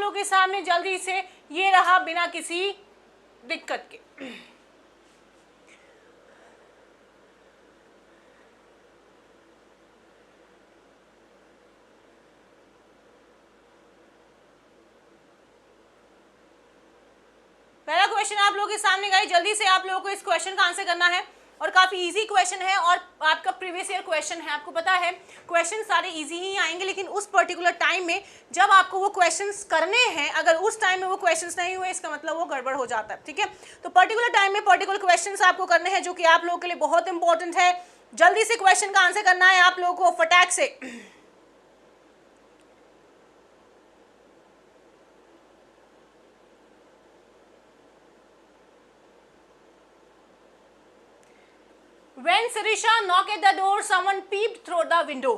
लोगों के सामने जल्दी से, ये रहा बिना किसी दिक्कत के। पहला क्वेश्चन आप लोगों के सामने गाइस, जल्दी से आप लोगों को इस क्वेश्चन का आंसर करना है और काफी इजी क्वेश्चन है और आपका प्रीवियस ईयर क्वेश्चन है। आपको पता है क्वेश्चन सारे इजी ही आएंगे, लेकिन उस पर्टिकुलर टाइम में जब आपको वो क्वेश्चंस करने हैं, अगर उस टाइम में वो क्वेश्चंस नहीं हुए इसका मतलब वो गड़बड़ हो जाता है। ठीक है, तो पर्टिकुलर टाइम में पर्टिकुलर क्वेश्चंस आपको करने हैं जो कि आप लोगों के लिए बहुत इंपॉर्टेंट है। जल्दी से क्वेश्चन का आंसर करना है आप लोगों को फटाक से। When Sirisha knocked at the door, someone peeped through the window.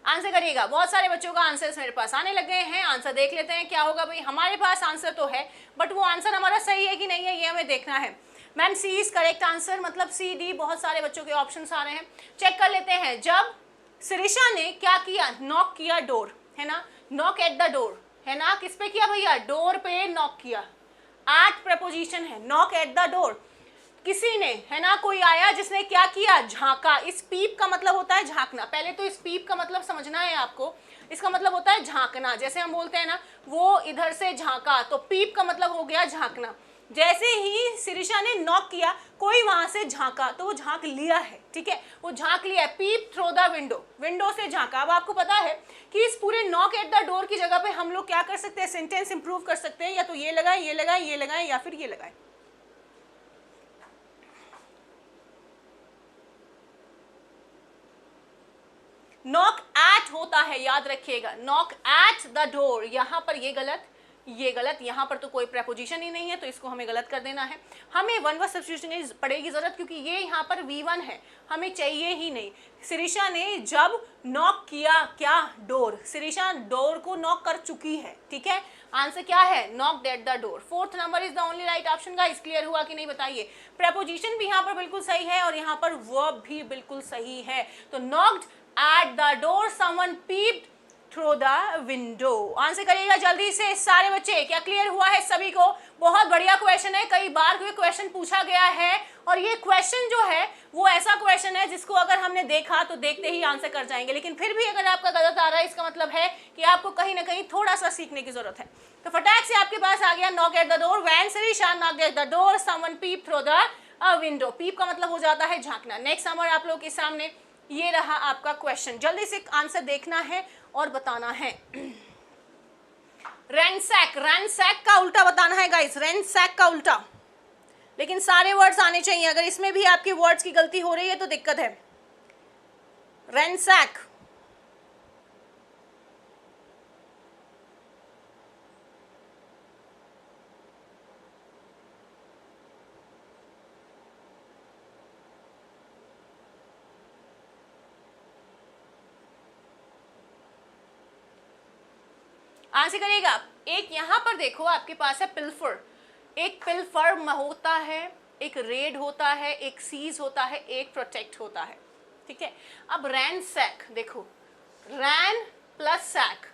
Answer करिएगा। बहुत सारे बच्चों का आंसर मेरे पास आने लगे हैं, आंसर देख लेते हैं क्या होगा। भाई हमारे पास आंसर तो है, बट वो आंसर हमारा सही है कि नहीं है ये हमें देखना है। Ma'am C is correct answer, मतलब सी डी, बहुत सारे बच्चों के ऑप्शंस आ रहे हैं। चेक कर लेते हैं। जब सिरिशा ने क्या किया, नॉक किया डोर, है ना, नॉक एट द डोर, है ना, किस पे किया भैया, डोर पे नॉक किया। एट प्रपोजिशन है, नॉक एट द डोर, किसी ने, है ना, कोई आया जिसने क्या किया, झांका। इस पीप का मतलब होता है झांकना। पहले तो इस पीप का मतलब समझना है आपको, इसका मतलब होता है झांकना। जैसे हम बोलते हैं ना वो इधर से झांका, तो पीप का मतलब हो गया झांकना। जैसे ही सिरिशा ने नॉक किया, कोई वहां से झांका, तो वो झांक लिया है। ठीक है, वो झांक लिया है। पीप थ्रू द विंडो, विंडो से झांका। अब आपको पता है कि इस पूरे नॉक एट द डोर की जगह पे हम लोग क्या कर सकते हैं, सेंटेंस इंप्रूव कर सकते हैं। या तो ये लगाए, ये लगाए, ये लगाए, या फिर ये लगाए। नॉक एट होता है, याद रखिएगा, नॉक एट द डोर। यहां पर ये गलत, ये गलत, यहां पर तो कोई प्रेपोजिशन ही नहीं है, तो इसको हमें गलत कर देना है। हमें वन वर्ड सब्स्टिट्यूशन की पड़ेगी जरूरत, क्योंकि ये यहाँ पर V1 है, हमें चाहिए ही नहीं। सिरिशा ने जब नॉक किया क्या, डोर, सिरिशा डोर को नॉक कर चुकी है। ठीक है, आंसर क्या है, knocked at the door. Fourth number is the only right option. Guys clear हुआ कि नहीं बताइए। प्रेपोजिशन भी यहाँ पर बिल्कुल सही है और यहाँ पर वर्ब भी बिल्कुल सही है। तो knocked at the door, someone peeped through the window. Answer करिएगा जल्दी से सारे बच्चे। क्या क्लियर हुआ है सभी को? बहुत बढ़िया क्वेश्चन है, कई बार क्वेश्चन पूछा गया है और ये क्वेश्चन जो है वो ऐसा क्वेश्चन है जिसको अगर हमने देखा तो देखते ही आंसर कर जाएंगे, लेकिन फिर भी अगर आपका गलत आ रहा है इसका मतलब है कि आपको कहीं ना कहीं थोड़ा सा सीखने की जरूरत है। तो फटाक से आपके पास आ गया, knock at the door, when Sirisha knocked at the door, someone peep through the window. Peep का मतलब हो जाता है झांकना। नेक्स्ट नंबर आप लोग के सामने ये रहा आपका क्वेश्चन, जल्दी से आंसर देखना है और बताना है। रैंसैक, रैंसैक का उल्टा बताना है गाइस, रैंसैक का उल्टा। लेकिन सारे वर्ड्स आने चाहिए, अगर इसमें भी आपके वर्ड्स की गलती हो रही है तो दिक्कत है। रैंसैक, आंसर करिएगा। एक यहां पर देखो आपके पास है पिल्फर, एक पिल्फर होता है, एक रेड होता है, एक सीज होता है, एक प्रोटेक्ट होता है। ठीक है, अब रैंसैक देखो, रैन प्लस सैक,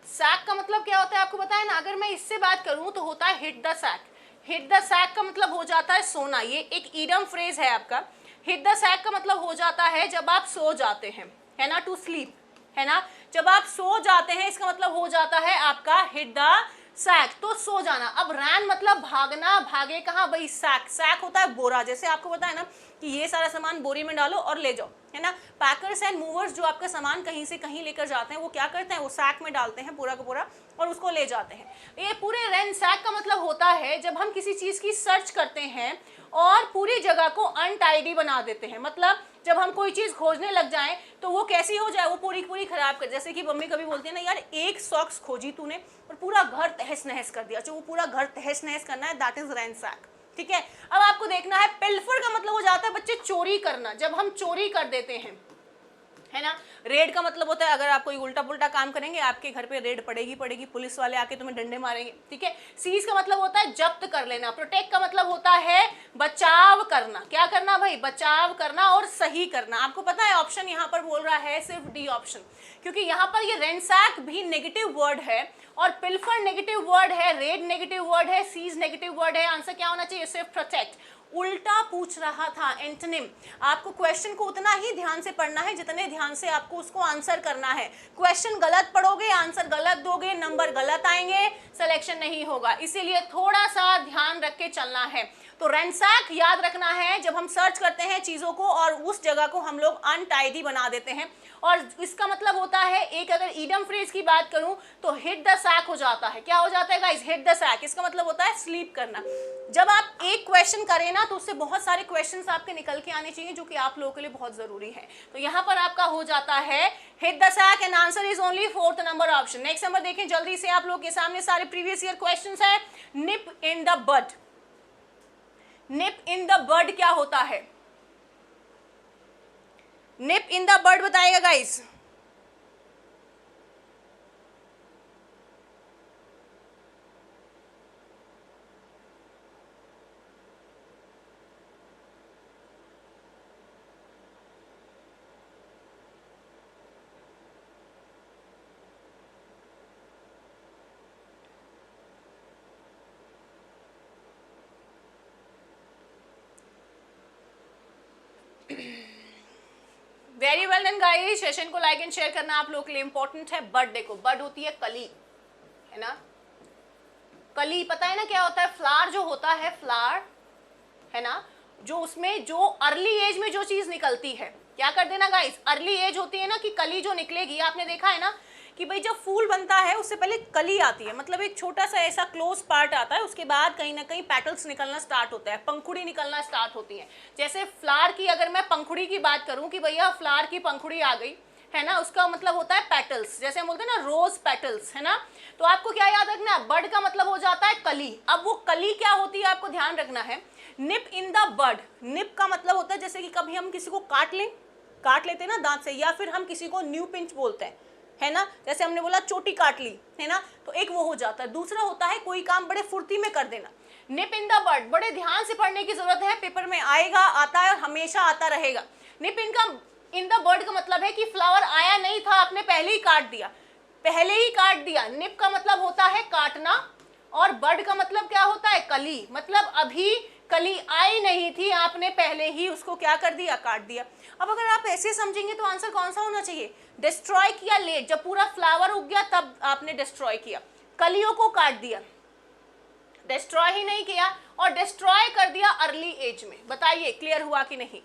सैक का मतलब क्या होता है आपको पता है ना। अगर मैं इससे बात करूं तो होता है hit the sack. Hit the sack का मतलब हो जाता है सोना, ये एक ईडम फ्रेज है आपका। हिट द सैक का मतलब हो जाता है जब आप सो जाते हैं, है ना, टू स्लीप, है ना, जब आप सो जाते हैं इसका मतलब हो जाता है आपका हिट द सैक, तो सो जाना। अब रैन मतलब भागना, भागे कहाँ भाई, सैक, सैक होता है बोरा। जैसे आपको पता है ना कि ये सारा सामान बोरी में डालो और ले जाओ, है ना। पैकर्स एंड मूवर्स जो आपका सामान कहीं से कहीं लेकर जाते हैं वो क्या करते हैं, वो सैक में डालते हैं पूरा का पूरा और उसको ले जाते हैं। ये पूरे रैन सैक का मतलब होता है जब हम किसी चीज की सर्च करते हैं और पूरी जगह को अनटाइडी बना देते हैं। मतलब जब हम कोई चीज खोजने लग जाएं तो वो कैसी हो जाए, वो पूरी पूरी खराब कर। जैसे कि मम्मी कभी बोलती है ना, यार एक सॉक्स खोजी तूने और पूरा घर तहस नहस कर दिया, जो वो पूरा घर तहस नहस करना है, दैट इज रैंसैक। ठीक है, अब आपको देखना है पिल्फर का मतलब हो जाता है बच्चे चोरी करना। जब हम चोरी कर देते हैं, है ना। रेड का मतलब होता है अगर आप कोई उल्टा पुल्टा काम करेंगे आपके घर पे रेड पड़ेगी पड़ेगी, पुलिस वाले आके तुम्हें डंडे मारेंगे, ठीक है। सीज का मतलब होता है जब्त कर लेना। प्रोटेक्ट का मतलब होता है बचाव करना। क्या करना भाई? बचाव करना और सही करना। आपको पता है ऑप्शन यहाँ पर बोल रहा है सिर्फ डी ऑप्शन, क्योंकि यहाँ पर ये रैंसैक भी नेगेटिव वर्ड है और पिल्फर नेगेटिव वर्ड है, रेड नेगेटिव वर्ड है, सीज नेगेटिव वर्ड है। आंसर क्या होना चाहिए? सिर्फ प्रोटेक्ट। उल्टा पूछ रहा था, एंटोनिम। आपको क्वेश्चन को उतना ही ध्यान से पढ़ना है जितने ध्यान से आपको उसको आंसर करना है। क्वेश्चन गलत पढ़ोगे, आंसर गलत दोगे, नंबर गलत आएंगे, सिलेक्शन नहीं होगा। इसीलिए थोड़ा सा ध्यान रख के चलना है। तो रैंसैक याद रखना है, जब हम सर्च करते हैं चीजों को और उस जगह को हम लोग अनटाइडी बना देते हैं, और इसका मतलब होता है, एक अगर ईडम फ्रेज की बात करूं तो हिट द सैक हो जाता है। क्या हो जाता है गाइस? Hit the sac. इसका मतलब होता है स्लीप करना। जब आप एक क्वेश्चन करें ना तो उससे बहुत सारे क्वेश्चंस आपके निकल के आने चाहिए जो कि आप लोगों के लिए बहुत जरूरी है। तो यहाँ पर आपका हो जाता है hit the sack and answer is only 4th number option. Next number देखें जल्दी से, आप लोग के सामने सारे प्रीवियस ईयर क्वेश्चंस है। निप in the bud. Nib in the बड क्या होता है? निप इन द बड बताएगा guys. Very well done guys. Session को लाइक एंड शेयर करना आप लोगों के लिए इंपॉर्टेंट है। बड देखो, बड होती है कली, है ना। कली पता है ना क्या होता है? फ्लावर जो होता है, फ्लावर है ना, जो उसमें जो अर्ली एज में जो चीज निकलती है, क्या कर देना गाइस? अर्ली एज होती है ना कि कली जो निकलेगी। आपने देखा है ना कि भाई जब फूल बनता है उससे पहले कली आती है, मतलब एक छोटा सा ऐसा क्लोज पार्ट आता है, उसके बाद कहीं ना कहीं पेटल्स निकलना स्टार्ट होता है, पंखुड़ी निकलना स्टार्ट होती है। जैसे फ्लावर की अगर मैं पंखुड़ी की बात करूं कि भैया फ्लावर की पंखुड़ी आ गई, है ना, उसका मतलब होता है पेटल्स। जैसे हम बोलते हैं ना रोज पेटल्स, है ना। तो आपको क्या याद रखना है? बड का मतलब हो जाता है कली। अब वो कली क्या होती है आपको ध्यान रखना है। निप इन द बड, निप का मतलब होता है जैसे कि कभी हम किसी को काट लेते हैं ना दांत से, या फिर हम किसी को न्यू पिंच बोलते हैं, है ना। जैसे हमने बोला चोटी काट ली, है ना, तो एक वो हो जाता है। दूसरा होता है कोई काम बड़े फुर्ती में कर देना। निप इन द बड बड़े ध्यान से पढ़ने की जरूरत है, पेपर में आएगा, आता है और हमेशा आता रहेगा। निप इन द बड का मतलब है कि फ्लावर आया नहीं था, आपने पहले ही काट दिया, पहले ही काट दिया। निप का मतलब होता है काटना, और बड का मतलब क्या होता है? कली। मतलब अभी कली आई नहीं थी, आपने पहले ही उसको क्या कर दिया? काट दिया। अब अगर आप ऐसे समझेंगे तो आंसर कौन सा होना चाहिए? डिस्ट्रॉय किया लेट, जब पूरा फ्लावर उग गया तब आपने डिस्ट्रॉय किया, कलियों को काट दिया, डिस्ट्रॉय ही नहीं किया, और डिस्ट्रॉय कर दिया अर्ली एज में। बताइए क्लियर हुआ कि नहीं?